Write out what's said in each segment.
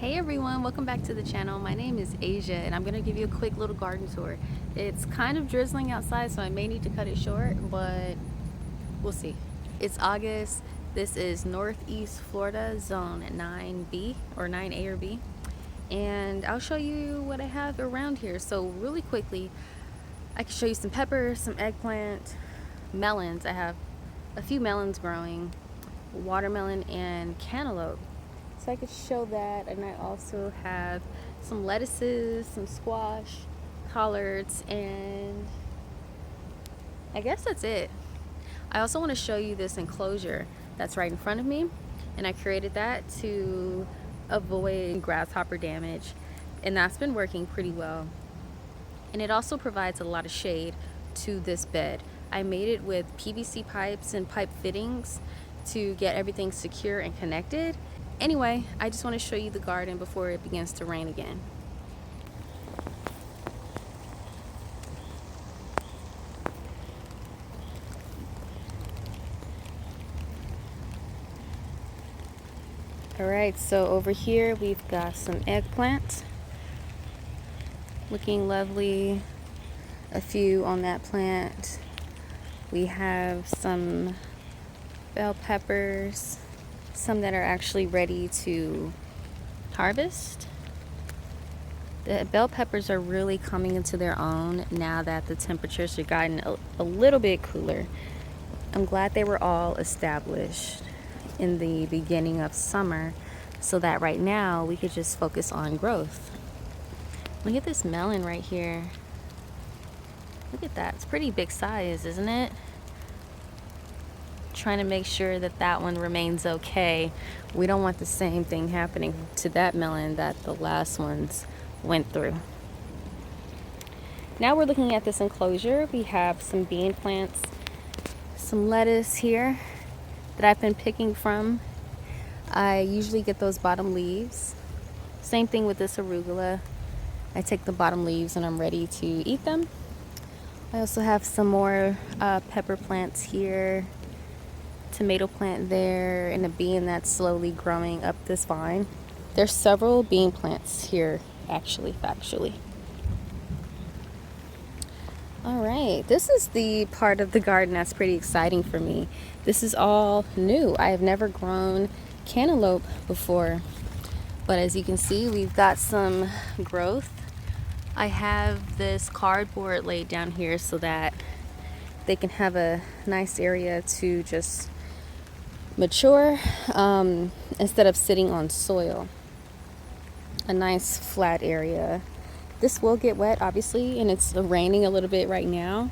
Hey everyone, welcome back to the channel. My name is Asia and I'm going to give you a quick little garden tour. It's kind of drizzling outside, so I may need to cut it short, but we'll see. It's August. This is Northeast Florida Zone 9B or 9A or B. And I'll show you what I have around here. So really quickly, I can show you some peppers, some eggplant, melons. I have a few melons growing, watermelon and cantaloupe. So I could show that, and I also have some lettuces, some squash, collards, and I guess that's it. I also want to show you this enclosure that's right in front of me, and I created that to avoid grasshopper damage, and that's been working pretty well. And it also provides a lot of shade to this bed. I made it with PVC pipes and pipe fittings to get everything secure and connected. Anyway, I just want to show you the garden before it begins to rain again. Alright, so over here we've got some eggplant. Looking lovely. A few on that plant. We have some bell peppers. Some that are actually ready to harvest. The bell peppers are really coming into their own now that the temperatures have gotten a little bit cooler. I'm glad they were all established in the beginning of summer so that right now we could just focus on growth. Look at this melon right here. Look at that. It's pretty big size, isn't it? Trying to make sure that that one remains okay. We don't want the same thing happening to that melon that the last ones went through. Now we're looking at this enclosure. We have some bean plants, some lettuce here that I've been picking from. I usually get those bottom leaves. Same thing with this arugula. I take the bottom leaves and I'm ready to eat them. I also have some more pepper plants here. Tomato plant there, and a bean that's slowly growing up this vine. There's several bean plants here, factually. All right, this is the part of the garden that's pretty exciting for me. This is all new. I have never grown cantaloupe before, but as you can see, we've got some growth. I have this cardboard laid down here so that they can have a nice area to just mature instead of sitting on soil. A nice flat area. This will get wet obviously, and it's raining a little bit right now,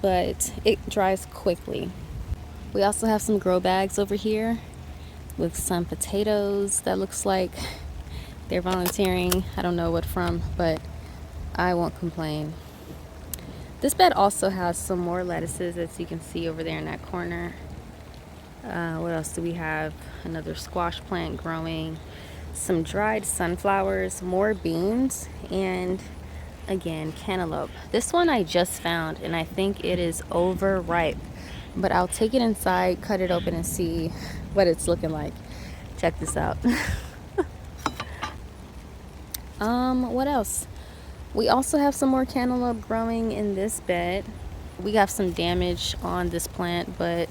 but it dries quickly. We also have some grow bags over here with some potatoes that looks like they're volunteering. I don't know what from, but I won't complain. This bed also has some more lettuces, as you can see over there in that corner. What else do we have? Another squash plant growing, some dried sunflowers, more beans, and again cantaloupe. This one I just found and I think it is overripe, but I'll take it inside, cut it open, and see what it's looking like. Check this out. What else? We also have some more cantaloupe growing in this bed. We got some damage on this plant, but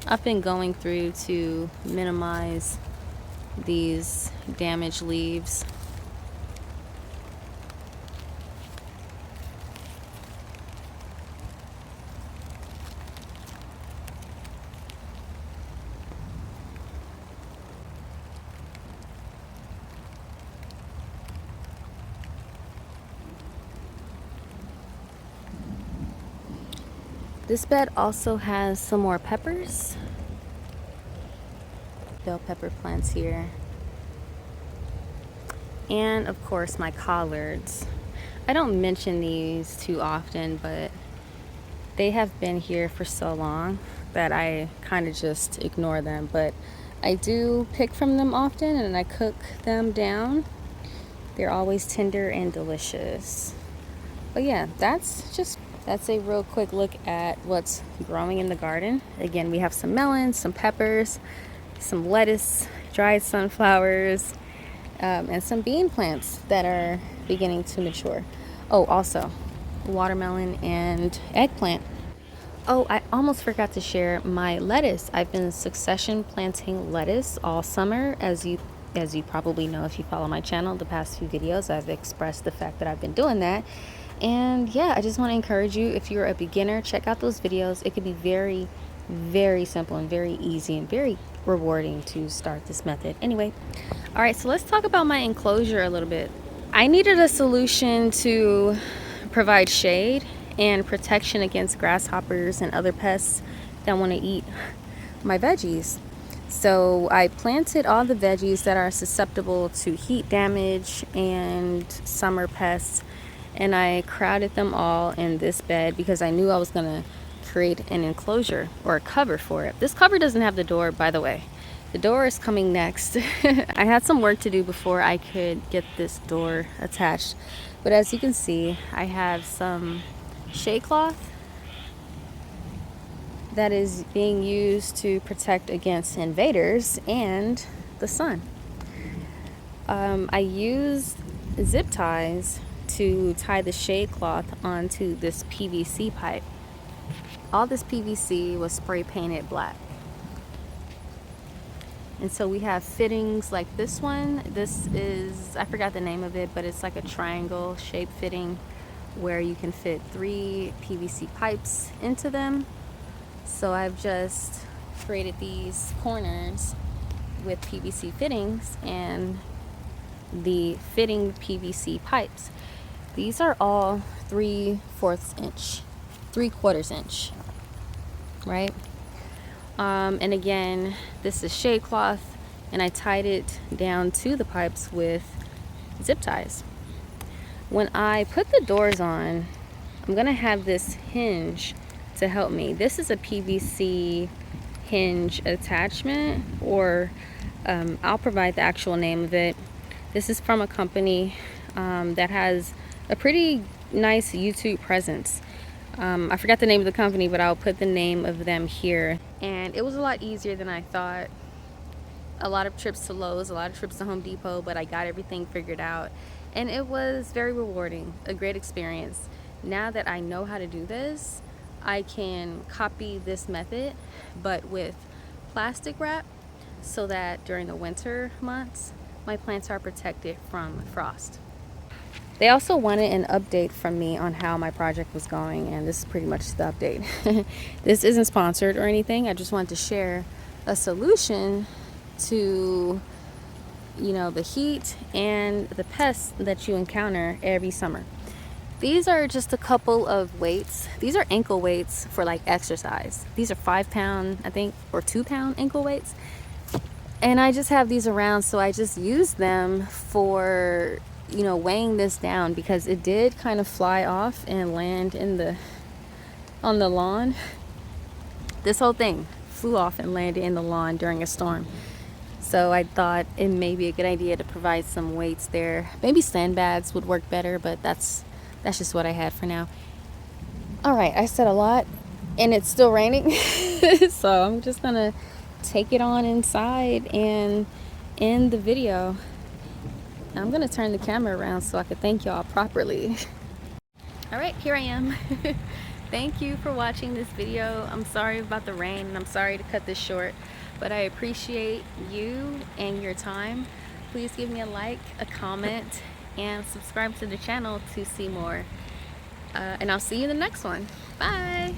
I've been going through to minimize these damaged leaves. This bed also has some more peppers. Bell pepper plants here. And of course my collards. I don't mention these too often, but they have been here for so long that I kind of just ignore them. But I do pick from them often and I cook them down. They're always tender and delicious. But yeah, that's a real quick look at what's growing in the garden. Again, we have some melons, some peppers, some lettuce, dried sunflowers, and some bean plants that are beginning to mature. Oh, also watermelon and eggplant. Oh, I almost forgot to share my lettuce. I've been succession planting lettuce all summer. As you probably know if you follow my channel, the past few videos I've expressed the fact that I've been doing that. And yeah, I just want to encourage you, if you're a beginner, check out those videos. It could be very, very simple and very easy and very rewarding to start this method. Anyway, all right, so let's talk about my enclosure a little bit. I needed a solution to provide shade and protection against grasshoppers and other pests that want to eat my veggies. So I planted all the veggies that are susceptible to heat damage and summer pests, and I crowded them all in this bed because I knew I was going to create an enclosure or a cover for it. This cover doesn't have the door, by the way. The door is coming next. I had some work to do before I could get this door attached, but as you can see, I have some shade cloth that is being used to protect against invaders and the sun. I used zip ties to tie the shade cloth onto this PVC pipe. All this PVC was spray painted black. And so we have fittings like this one. This is, I forgot the name of it, but it's like a triangle shape fitting where you can fit 3 PVC pipes into them. So I've just created these corners with PVC fittings and the fitting PVC pipes. These are all 3/4 inch, 3/4 inch, right? And again, this is shade cloth, and I tied it down to the pipes with zip ties. When I put the doors on, I'm gonna have this hinge to help me. This is a PVC hinge attachment, or I'll provide the actual name of it. This is from a company that has a pretty nice YouTube presence. I forgot the name of the company, but I'll put the name of them here. And it was a lot easier than I thought. A lot of trips to Lowe's, a lot of trips to Home Depot, but I got everything figured out. And it was very rewarding, a great experience. Now that I know how to do this, I can copy this method, but with plastic wrap, so that during the winter months, my plants are protected from frost. They also wanted an update from me on how my project was going, and this is pretty much the update. This isn't sponsored or anything. I just wanted to share a solution to, the heat and the pests that you encounter every summer. These are just a couple of weights. These are ankle weights for like exercise. These are 5 pound, I think, or 2 pound ankle weights. And I just have these around, so I just use them for weighing this down, because it did kind of fly off and land on the lawn. This whole thing flew off and landed in the lawn during a storm. So I thought it may be a good idea to provide some weights there. Maybe sandbags would work better, but that's just what I had for now. All right, I said a lot and it's still raining. So I'm just gonna take it on inside and end the video. I'm gonna turn the camera around so I can thank y'all properly. All right, here I am. Thank you for watching this video. I'm sorry about the rain, and I'm sorry to cut this short, but I appreciate you and your time. Please give me a like, a comment, and subscribe to the channel to see more. And I'll see you in the next one. Bye.